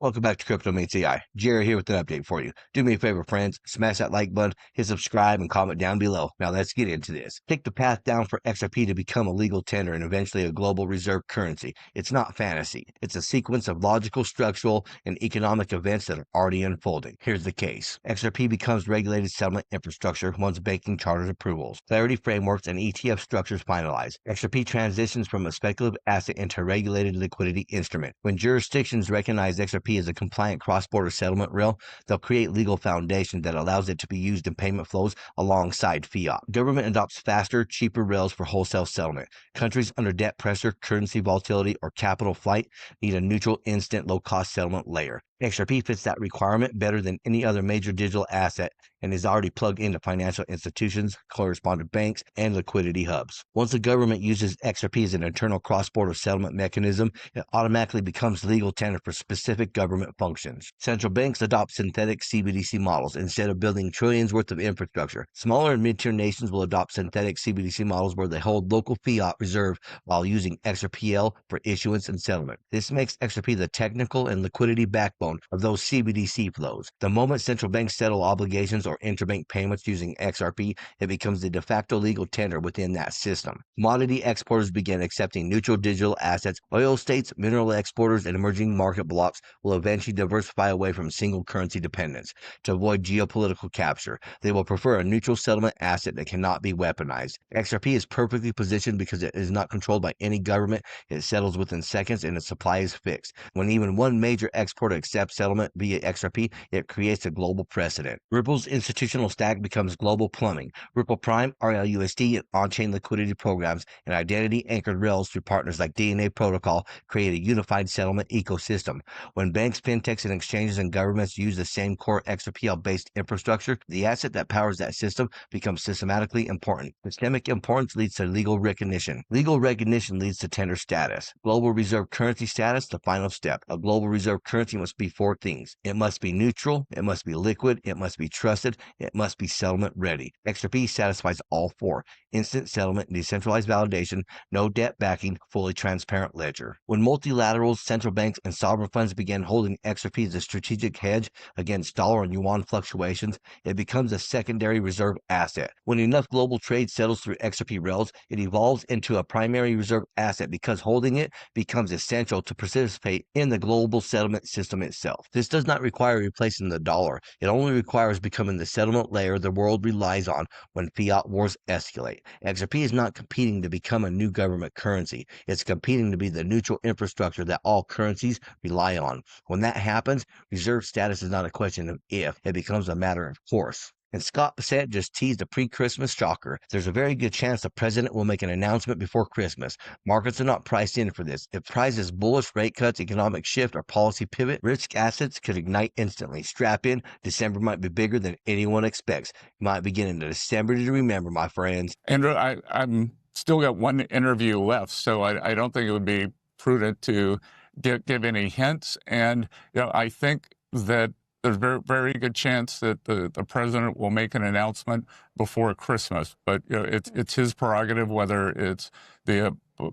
Welcome back to Crypto Meets AI. Jerry here with an update for you. Do me a favor, friends. Smash that like button, hit subscribe, and comment down below. Now let's get into this. Take the path down for XRP to become a legal tender and eventually a global reserve currency. It's not fantasy. It's a sequence of logical, structural, and economic events that are already unfolding. Here's the case. XRP becomes regulated settlement infrastructure once banking charters approvals, clarity frameworks, and ETF structures finalized. XRP transitions from a speculative asset into a regulated liquidity instrument. When jurisdictions recognize XRP as a compliant cross-border settlement rail, they'll create legal foundation that allows it to be used in payment flows alongside fiat. Government adopts faster, cheaper rails for wholesale settlement. Countries under debt pressure, currency volatility, or capital flight need a neutral, instant, low-cost settlement layer. XRP fits that requirement better than any other major digital asset and is already plugged into financial institutions, correspondent banks, and liquidity hubs. Once the government uses XRP as an internal cross-border settlement mechanism, it automatically becomes legal tender for specific government functions. Central banks adopt synthetic CBDC models instead of building trillions worth of infrastructure. Smaller and mid-tier nations will adopt synthetic CBDC models where they hold local fiat reserve while using XRPL for issuance and settlement. This makes XRP the technical and liquidity backbone of those CBDC flows. The moment central banks settle obligations or interbank payments using XRP, it becomes the de facto legal tender within that system. Commodity exporters begin accepting neutral digital assets. Oil states, mineral exporters, and emerging market blocks will eventually diversify away from single currency dependence to avoid geopolitical capture. They will prefer a neutral settlement asset that cannot be weaponized. XRP is perfectly positioned because it is not controlled by any government. It settles within seconds and its supply is fixed. When even one major exporter accepts settlement via XRP, it creates a global precedent. Ripple's institutional stack becomes global plumbing. Ripple Prime, RLUSD, and on-chain liquidity programs and identity-anchored rails through partners like DNA Protocol create a unified settlement ecosystem. When banks, fintechs, and exchanges and governments use the same core XRPL-based infrastructure, the asset that powers that system becomes systematically important. Systemic importance leads to legal recognition. Legal recognition leads to tender status. Global reserve currency status, the final step. A global reserve currency must be four things. It must be neutral, it must be liquid, it must be trusted, it must be settlement ready. XRP satisfies all four. Instant settlement, decentralized validation, no debt backing, fully transparent ledger. When multilaterals, central banks, and sovereign funds begin holding XRP as a strategic hedge against dollar and yuan fluctuations, it becomes a secondary reserve asset. When enough global trade settles through XRP rails, it evolves into a primary reserve asset because holding it becomes essential to participate in the global settlement system itself. This does not require replacing the dollar. It only requires becoming the settlement layer the world relies on when fiat wars escalate. XRP is not competing to become a new government currency. It's competing to be the neutral infrastructure that all currencies rely on. When that happens, reserve status is not a question of if, it becomes a matter of course. And Scott Bassett just teased a pre-Christmas shocker. There's a very good chance the president will make an announcement before Christmas. Markets are not priced in for this. If price is bullish, rate cuts, economic shift, or policy pivot, risk assets could ignite instantly. Strap in. December might be bigger than anyone expects. You might begin in December to remember, my friends. Andrew, I'm still got one interview left, so I don't think it would be prudent to give any hints. And I think that there's a very good chance that the president will make an announcement before Christmas. But it's his prerogative whether it's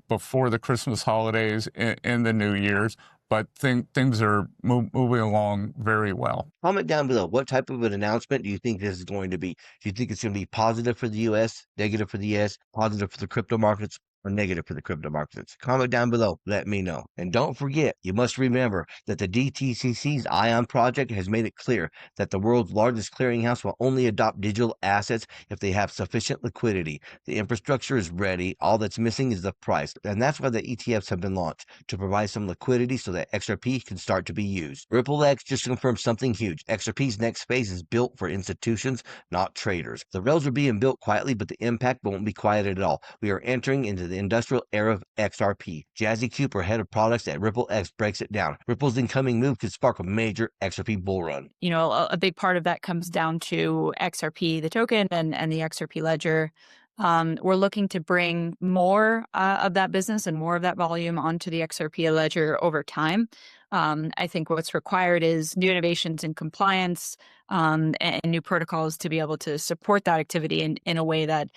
before the Christmas holidays in the New Year's. But things are moving along very well. Comment down below. What type of an announcement do you think this is going to be? Do you think it's going to be positive for the U.S., negative for the U.S., positive for the crypto markets, or negative for the crypto markets? Comment down below. Let me know. And don't forget, you must remember that the DTCC's ION project has made it clear that the world's largest clearinghouse will only adopt digital assets if they have sufficient liquidity. The infrastructure is ready. All that's missing is the price. And that's why the ETFs have been launched, to provide some liquidity so that XRP can start to be used. RippleX just confirmed something huge. XRP's next phase is built for institutions, not traders. The rails are being built quietly, but the impact won't be quiet at all. We are entering into the industrial era of XRP. Jazzy Cooper, head of products at RippleX, breaks it down. Ripple's incoming move could spark a major XRP bull run. A big part of that comes down to XRP, the token, and the XRP ledger. We're looking to bring more of that business and more of that volume onto the XRP ledger over time. I think what's required is new innovations in compliance and new protocols to be able to support that activity in a way that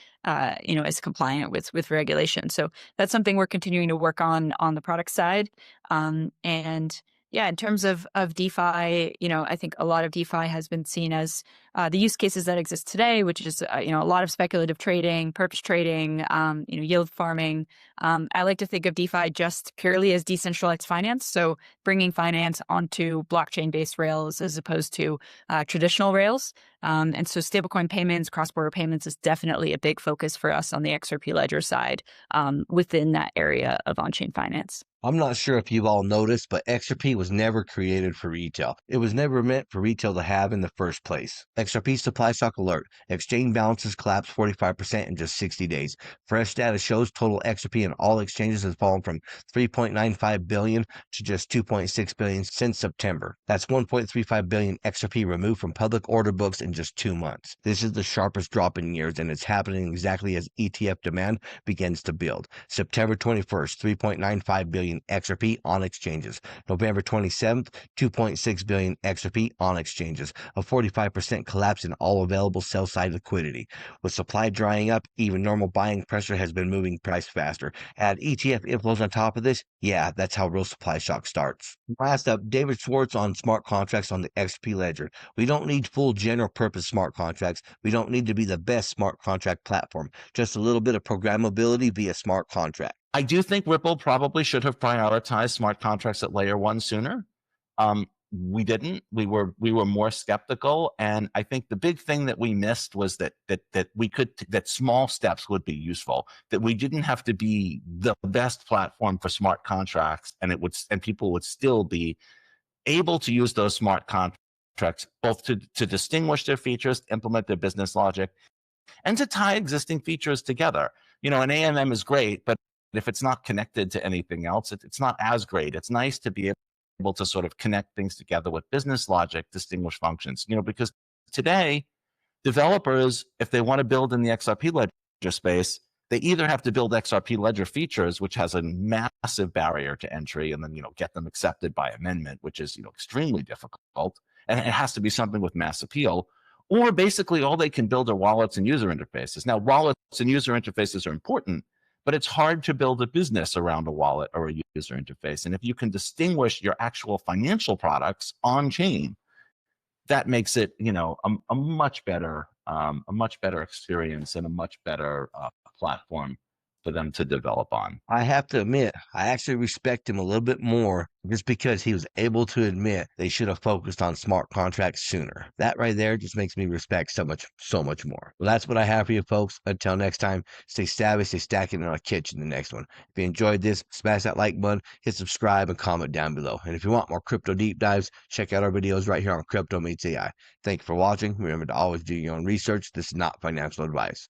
is compliant with regulation. So that's something we're continuing to work on the product side. And Yeah, in terms of DeFi, I think a lot of DeFi has been seen as the use cases that exist today, which is a lot of speculative trading, perps trading, yield farming. I like to think of DeFi just purely as decentralized finance, so bringing finance onto blockchain-based rails as opposed to traditional rails. And so stablecoin payments, cross-border payments is definitely a big focus for us on the XRP Ledger side within that area of on-chain finance. I'm not sure if you've all noticed, but XRP was never created for retail. It was never meant for retail to have in the first place. XRP supply shock alert. Exchange balances collapsed 45% in just 60 days. Fresh data shows total XRP in all exchanges has fallen from 3.95 billion to just 2.6 billion since September. That's 1.35 billion XRP removed from public order books in just 2 months. This is the sharpest drop in years, and it's happening exactly as ETF demand begins to build. September 21st, 3.95 billion XRP on exchanges. November 27th, 2.6 billion XRP on exchanges, a 45% collapse in all available sell-side liquidity. With supply drying up, even normal buying pressure has been moving price faster. Add ETF inflows on top of this, yeah, that's how real supply shock starts. Last up, David Schwartz on smart contracts on the XRP Ledger. We don't need full general purpose smart contracts. We don't need to be the best smart contract platform. Just a little bit of programmability via smart contract. I do think Ripple probably should have prioritized smart contracts at layer 1 sooner. We didn't. We were more skeptical, and I think the big thing that we missed was that small steps would be useful. That we didn't have to be the best platform for smart contracts, and people would still be able to use those smart contracts both to distinguish their features, implement their business logic, and to tie existing features together. An AMM is great, but if it's not connected to anything else, it's not as great. It's nice to be able to sort of connect things together with business logic, distinguish functions, because today developers, if they want to build in the XRP Ledger space, they either have to build XRP Ledger features, which has a massive barrier to entry, and then, get them accepted by amendment, which is, extremely difficult. And it has to be something with mass appeal. Or basically all they can build are wallets and user interfaces. Now, wallets and user interfaces are important, but it's hard to build a business around a wallet or a user interface. And if you can distinguish your actual financial products on chain, that makes it, a much better experience and a much better platform for them to develop on. I have to admit, I actually respect him a little bit more just because he was able to admit they should have focused on smart contracts sooner. That right there just makes me respect so much more. Well, that's what I have for you folks. Until next time, stay savvy, stay stacking, and I'll catch you in the next one. If you enjoyed this, smash that like button, hit subscribe, and comment down below. And if you want more crypto deep dives, check out our videos right here on Crypto Meets AI. Thank you for watching. Remember to always do your own research. This is not financial advice.